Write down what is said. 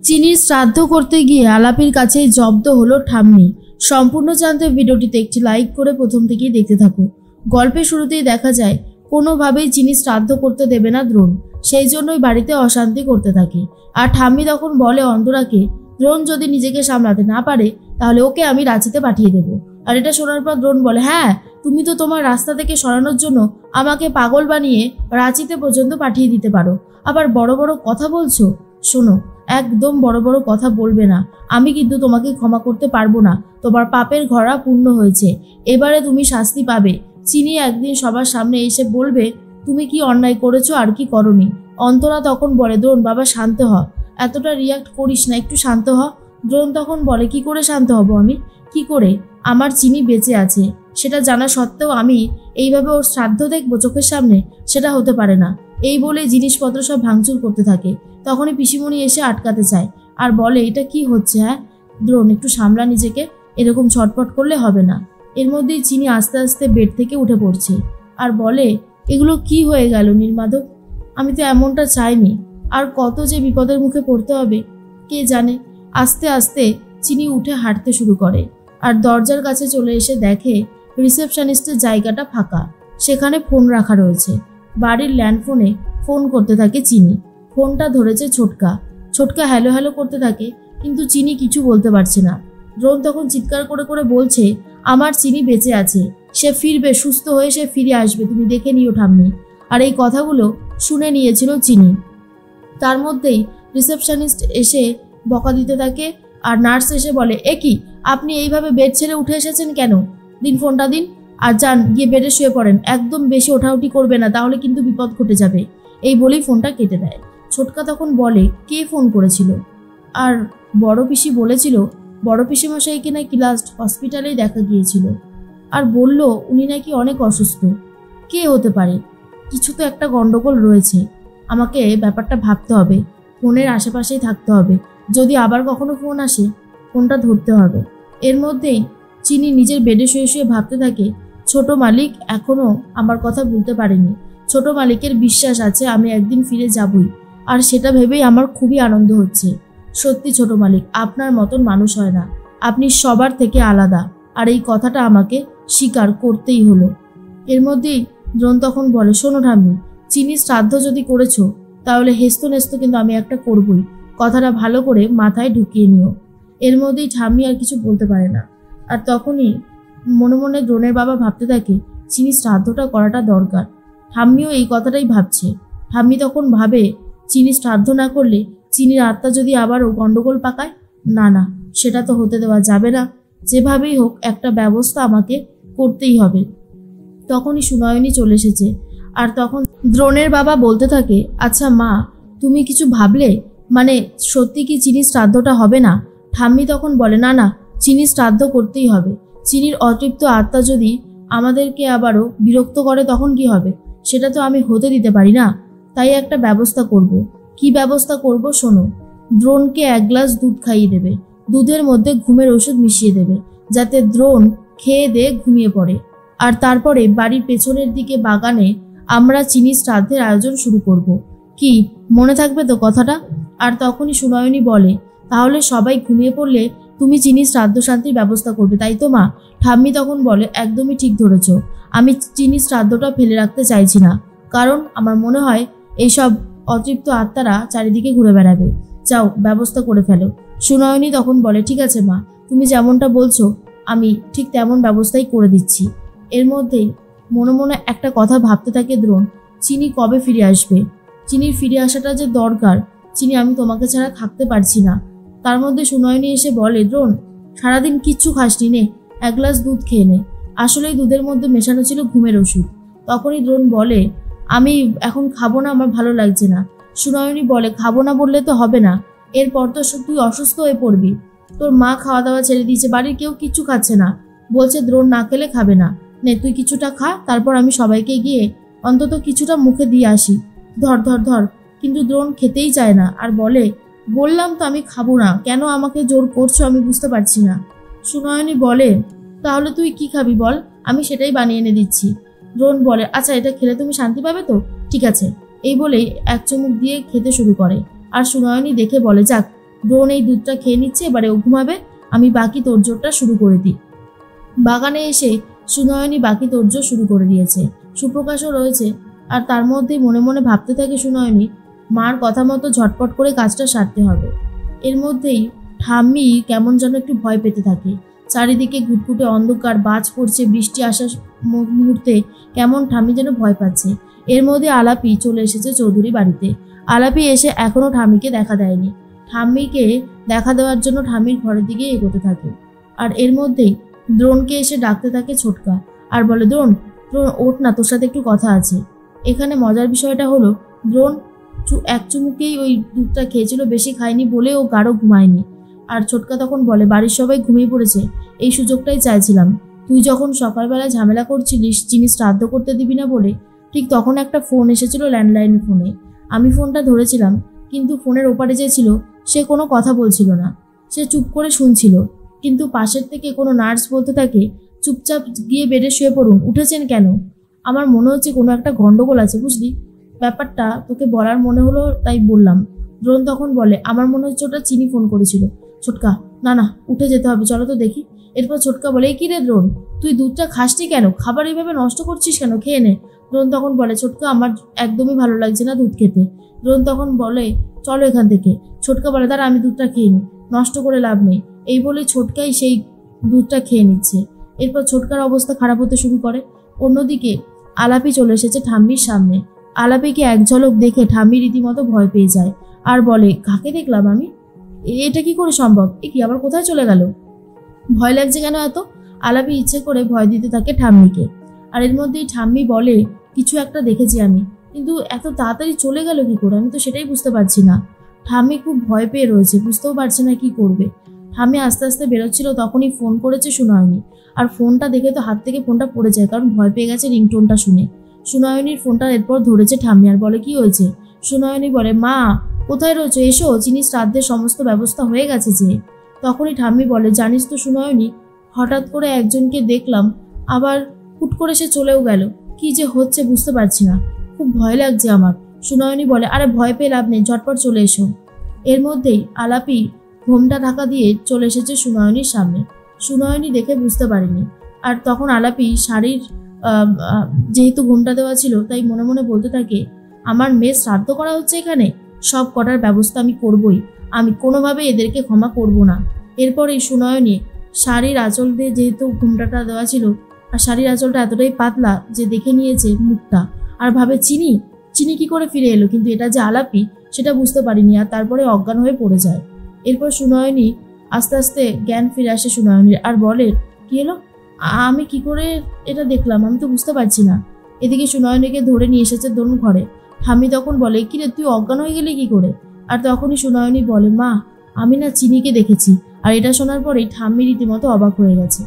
চিনির শ্রাদ্ধ করতে গিয়ে আলাপির কাছেই জব্দ হলো ঠাম্মি। সম্পূর্ণ জানতে ভিডিওটিতে একটি লাইক করে প্রথম থেকেই দেখতে থাকো। গল্পের শুরুতেই দেখা যায় কোনোভাবেই চিনির শ্রাদ্ধ করতে দেবে না দ্রোণ, সেই জন্যই বাড়িতে অশান্তি করতে থাকে। আর ঠাম্মি তখন বলে অন্তরাকে, দ্রোণ যদি নিজেকে সামলাতে না পারে তাহলে ওকে আমি রাঁচিতে পাঠিয়ে দেবো। আর এটা শোনার পর দ্রোণ বলে, হ্যাঁ তুমি তো তোমার রাস্তা থেকে সরানোর জন্য আমাকে পাগল বানিয়ে রাঁচিতে পর্যন্ত পাঠিয়ে দিতে পারো, আবার বড় বড় কথা বলছো। শোনো, একদম বড় বড় কথা বলবে না, আমি কিন্তু তোমাকে ক্ষমা করতে পারবো না। তোমার পাপের ঘড়া পূর্ণ হয়েছে, এবারে তুমি শাস্তি পাবে। চিনি একদিন সবার সামনে এসে বলবে তুমি কি অন্যায় করেছো আর কি করনি। অন্তরা তখন বলে, দ্রোণ বাবা শান্ত হ, এতটা রিয়াক্ট করিস না, একটু শান্ত হ। দ্রোণ তখন বলে, কি করে শান্ত হব আমি, কি করে? আমার চিনি বেঁচে আছে সেটা জানা সত্ত্বেও আমি এইভাবে ওর শ্রাদ্ধ দেখবো চোখের সামনে? সেটা হতে পারে না। এই বলে জিনিসপত্র সব ভাঙচুর করতে থাকে। তখনই পিসিমণি এসে আটকাতে চায় আর বলে, এটা কি হচ্ছে? হ্যাঁ দ্রোণ, একটু সামলা নিজেকে, এরকম ছটপট করলে হবে না। এর মধ্যেই চিনি আস্তে আস্তে বেড থেকে উঠে পড়ছে আর বলে, এগুলো কি হয়ে গেল নীলমাধব, আমি তো এমনটা চাইনি। আর কত যে বিপদের মুখে পড়তে হবে কে জানে। আস্তে আস্তে চিনি উঠে হাঁটতে শুরু করে আর দরজার কাছে চলে এসে দেখে রিসেপশনিস্টের জায়গাটা ফাঁকা, সেখানে ফোন রাখা রয়েছে। বাড়ির ল্যান্ডফোনে ফোন করতে থাকে চিনি। ফোনটা ধরেছে ছোটকা। ছোটকা হ্যালো হ্যালো করতে থাকে, কিন্তু চিনি কিছু বলতে পারছে না। দ্রোণ তখন চিৎকার করে করে বলছে, আমার চিনি বেঁচে আছে, সে ফিরবে, সুস্থ হয়ে সে ফিরে আসবে, তুমি দেখে নিও ঠাম্মি। আর এই কথাগুলো শুনে নিয়েছিল চিনি। তার মধ্যেই রিসেপশনিস্ট এসে বকা দিতে থাকে আর নার্স এসে বলে, এ কি, আপনি এইভাবে বেড ছেড়ে উঠে এসেছেন কেন? দিন ফোনটা দিন আর যান গিয়ে বেডে শুয়ে পড়েন, একদম বেশি ওঠাউঠি করবে না, তাহলে কিন্তু বিপদ ঘটে যাবে। এই বলেই ফোনটা কেটে দেয়। ছোটকা তখন বলে, কে ফোন করেছিল? আর বড় পিসি বলেছিল বড় পিসিমশাইকে নাকি লাস্ট হসপিটালেই দেখা গিয়েছিল, আর বলল উনি নাকি অনেক অসুস্থ। কে হতে পারে? কিছু তো একটা গন্ডগোল রয়েছে, আমাকে ব্যাপারটা ভাবতে হবে, ফোনের আশেপাশেই থাকতে হবে, যদি আবার কখনো ফোন আসে ফোনটা ধরতে হবে। এর মধ্যেই চিনি নিজের বেডে শুয়ে শুয়ে ভাবতে থাকে, ছোট মালিক এখনো আমার কথা ভুলতে পারেনি। ছোট মালিকের বিশ্বাস আছে আমি একদিন ফিরে যাবই, আর সেটা ভেবেই আমার খুবই আনন্দ হচ্ছে। সত্যি ছোট মালিক, আপনার মতন মানুষ হয় না, আপনি সবার থেকে আলাদা, আর এই কথাটা আমাকে স্বীকার করতেই হলো। এর মধ্যেই দ্রোণ তখন বলে, শোনো ঠাম্মি, চিনির শ্রাদ্ধ যদি করেছো তাহলে হেস্ত নেস্ত কিন্তু আমি একটা করবই, কথাটা ভালো করে মাথায় ঢুকিয়ে নিও। এর মধ্যেই ঠাম্মি আর কিছু বলতে পারে না। আর তখনই মনে মনে দ্রোণের বাবা ভাবতে থাকে, চিনির শ্রাদ্ধটা করাটা দরকার। ঠাম্মিও এই কথাটাই ভাবছে। ঠাম্মি তখন ভাবে, চিনির শ্রাদ্ধ না করলে চিনির আত্মা যদি আবারও গন্ডগোল পাকায়, না না, সেটা তো হতে দেওয়া যাবে না, যেভাবেই হোক একটা ব্যবস্থা আমাকে করতেই হবে। তখনই সুনয়নী চলে এসেছে আর তখন দ্রোণের বাবা বলতে থাকে, আচ্ছা মা, তুমি কিছু ভাবলে, মানে সত্যি কি চিনির শ্রাদ্ধটা হবে না? ঠাম্মি তখন বলে, না না, চিনির শ্রাদ্ধ করতেই হবে। চিনির অতৃপ্ত আত্মা যদি আমাদেরকে আবারও বিরক্ত করে তখন কি হবে? সেটা তো আমি হতে দিতে পারি না, তাই একটা ব্যবস্থা করব। কি ব্যবস্থা করব শোনো, দ্রোণকে 1 গ্লাস দুধ খাইয়ে দেবে, দুধের মধ্যে ঘুমের ওষুধ মিশিয়ে দেবে, যাতে দ্রোণ খেয়ে দিয়ে ঘুমিয়ে পড়ে। আর তারপরে বাড়ির পেছনের দিকে বাগানে আমরা চিনির শ্রাদ্ধের আয়োজন শুরু করব। কি মনে থাকবে তো কথাটা? আর তখনই সুনয়নী বলে, তাহলে সবাই ঘুমিয়ে পড়লে তুমি চিনির শ্রাদ্ধ শান্তির ব্যবস্থা করবে, তাই তো মা? ঠাম্মি তখন বলে, একদমই ঠিক ধরেছ, আমি চিনির শ্রাদ্ধটা ফেলে রাখতে চাইছি না, কারণ আমার মনে হয় এইসব অতৃপ্ত আত্মারা চারিদিকে ঘুরে বেড়াবে। যাও ব্যবস্থা করে ফেলো। সুনয়নী তখন বলে, ঠিক আছে মা, তুমি যেমনটা বলছো আমি ঠিক তেমন ব্যবস্থাই করে দিচ্ছি। এর মধ্যেই মনে মনে একটা কথা ভাবতে থাকে দ্রোণ, চিনি কবে ফিরে আসবে? চিনির ফিরে আসাটা যে দরকার। চিনি, আমি তোমাকে ছাড়া থাকতে পারছি না। তার মধ্যে সুনয়নী এসে বলে, দ্রোণ সারাদিন কিচ্ছু খাসনি, নে 1 গ্লাস দুধ খেয়ে নে। আসলেই দুধের মধ্যে মেশানো ছিল ঘুমের ওষুধ। তখনই দ্রোণ বলে, আমি এখন খাবো না, আমার ভালো লাগছে না। সুনয়নী বলে, খাবো না বললে তো হবে না, এরপর তো তুই অসুস্থ হয়ে পড়বি। তোর মা খাওয়া দাওয়া ছেড়ে দিয়েছে, বাড়ির কেউ কিচ্ছু খাচ্ছে না, বলছে দ্রোণ না খেলে খাবে না। নে তুই কিছুটা খা, তারপর আমি সবাইকে গিয়ে অন্তত কিছুটা মুখে দিয়ে আসি। ধর ধর ধর। কিন্তু দ্রোণ খেতেই চায় না আর বলে, বললাম তো আমি খাবো না, কেন আমাকে জোর করছো আমি বুঝতে পারছি না। সুনয়নী বলে, তাহলে তুই কি খাবি বল, আমি সেটাই বানিয়ে এনে দিচ্ছি। দ্রোণ বলে, আচ্ছা এটা খেলে তুমি শান্তি পাবে তো, ঠিক আছে। এই বলেই 1 চুমুক দিয়ে খেতে শুরু করে। আর সুনয়নী দেখে বলে, যাক ড্রোন এই দুধটা খেয়ে নিচ্ছে, এবারে ও ঘুমাবে, আমি বাকি তোড়জোড়টা শুরু করে দিই। বাগানে এসে সুনয়নী বাকি তোড়জোড় শুরু করে দিয়েছে। সুপ্রকাশও রয়েছে, আর তার মধ্যেই মনে মনে ভাবতে থাকে সুনয়নী, মার কথা মতো ঝটপট করে কাজটা সারতে হবে। এর মধ্যেই ঠাম্মি কেমন যেন একটু ভয় পেতে থাকে। চারিদিকে ঘুটঘুটে অন্ধকার, বাজ পড়ছে, বৃষ্টি আসার মুহূর্তে কেমন ঠাম্মি যেন ভয় পাচ্ছে। এর মধ্যে আলাপি চলে এসেছে চৌধুরী বাড়িতে। আলাপি এসে এখনো ঠাম্মিকে দেখা দেয়নি। ঠাম্মিকে দেখা দেওয়ার জন্য ঠাম্মির ঘরের দিকে এগোতে থাকে। আর এর মধ্যেই দ্রোণকে এসে ডাকতে থাকে ছোটকা, আর বলে, দ্রোণ, দ্রোণ ওঠ না, তোর সাথে একটু কথা আছে। এখানে মজার বিষয়টা হলো, দ্রোণ এক চুমুকেই ওই দুধটা খেয়েছিল, বেশি খায়নি বলে ও গাঢ় ঘুমায়নি। আর ছোটকা তখন বলে, বাড়ির সবাই ঘুমিয়ে পড়েছে, এই সুযোগটাই চাইছিলাম। তুই যখন সকালবেলা ঝামেলা করছিলিস চিনি শ্রাদ্ধ করতে দিবি না বলে, ঠিক তখন একটা ফোন এসেছিল ল্যান্ডলাইন ফোনে। আমি ফোনটা ধরেছিলাম, কিন্তু ফোনের ওপারে যে ছিল সে কোনো কথা বলছিল না, সে চুপ করে শুনছিল। কিন্তু পাশের থেকে কোনো নার্স বলতে থাকে, চুপচাপ গিয়ে বেডে শুয়ে পড়ুন, উঠেছেন কেন? আমার মনে হচ্ছে কোনো একটা গন্ডগোল আছে, বুঝলি? ব্যাপারটা তোকে বলার মনে হলো তাই বললাম। দ্রোণ তখন বলে, আমার মনে হচ্ছে ওটা চিনি ফোন করেছিল। ছোটকা, না না, উঠে যেতে হবে, চলো তো দেখি। এরপর ছোটকা বলে, কি রে দ্রোণ, তুই দুধটা খাসনি কেন? খাবার এইভাবে নষ্ট করছিস কেন? খেয়ে নে। দ্রোণ তখন বলে, ছোটকা, আমার একদমই ভালো লাগছে না দুধ খেতে। দ্রোণ তখন বলে, চলো এখান থেকে। ছোটকা বলে, দাঁড়া, আমি দুধটা খেয়ে নিই, নষ্ট করে লাভ নেই। এই বলে ছোটকাই সেই দুধটা খেয়ে নিচ্ছে। এরপর ছোটকার অবস্থা খারাপ হতে শুরু করে। অন্যদিকে আলাপি চলে এসেছে ঠাম্মির সামনে। আলাপিকে এক ঝলক দেখে ঠাম্মি রীতিমতো ভয় পেয়ে যায়, আর বলে, কাকে দেখলাম আমি? এটা কি করে সম্ভব? এ কি, আবার কোথায় চলে গেল? ভয় লাগছে কেন এত? আলাপি ইচ্ছে করে ভয় দিতে থাকে ঠাম্মিকে। আর এর মধ্যেই ঠাম্মি বলে, কিছু একটা দেখেছি আমি, কিন্তু এত তাড়াতাড়ি চলে গেল কি করে, আমি তো সেটাই বুঝতে পারছি না। ঠাম্মি খুব ভয় পেয়ে রয়েছে, বুঝতেও পারছে না কি করবে। ঠাম্মি আস্তে আস্তে বেরোচ্ছিল, তখনই ফোন করেছে সুনয়নী। আর ফোনটা দেখে তো হাত থেকে ফোনটা পড়ে যায়, কারণ ভয় পেয়ে গেছে রিংটোনটা শুনে। সুনয়নীর ফোনটা এরপর ধরেছে ঠাম্মি, আর বলে, কি হয়েছে? সুনয়নী বলে, মা কোথায় রয়েছে, এসো, চিনি শ্রাদ্ধের সমস্ত ব্যবস্থা হয়ে গেছে যে। তখনই ঠাম্মি বলে, জানিস তো সুনয়নী, হঠাৎ করে একজনকে দেখলাম, আবার হুট করে সে চলেও গেল। কি যে হচ্ছে বুঝতে পারছি না, খুব ভয় লাগছে আমার। সুনয়নী বলে, আরে ভয় পেয়ে লাভ নেই, ঝটপট চলে এসো। এর মধ্যেই আলাপি ঘোমটা ঢাকা দিয়ে চলে এসেছে সুনয়নীর সামনে। সুনয়নী দেখে বুঝতে পারেনি। আর তখন আলাপি শাড়ির যেহেতু ঘোমটা দেওয়া ছিল, তাই মনে মনে বলতে থাকে, আমার মেয়ে শ্রাদ্ধ করা হচ্ছে এখানে, সব করার ব্যবস্থা আমি করবই, আমি কোনোভাবে এদেরকে ক্ষমা করব না। এরপরেই সুনয়নী শাড়ির আঁচল দিয়ে, যেহেতু ঘোমটাটা দেওয়া ছিল, আর শাড়ির আঁচলটা এতটাই পাতলা যে দেখে নিয়েছে মুখটা, আর ভাবে, চিনি চিনি কি করে ফিরে এলো, কিন্তু এটা যে আলাপি সেটা বুঝতে পারিনি, আর তারপরে অজ্ঞান হয়ে পড়ে যায়। এরপর সুনয়নী আস্তে আস্তে জ্ঞান ফিরে আসে সুনয়নীর, আর বলে, কি এলো, আমি কি করে এটা দেখলাম, আমি তো বুঝতে পারছি না। এদিকে সুনয়নীকে ধরে নিয়ে এসেছে দ্রোণ ঘরে। ঠাম্মি তখন বলে, কি রে, তুই অজ্ঞান হয়ে গেলি কি করে? আর তখনই সুনয়নী বলে, মা আমি না চিনিকে দেখেছি। আর এটা শোনার পরেই ঠাম্মি রীতিমতো অবাক হয়ে গেছে।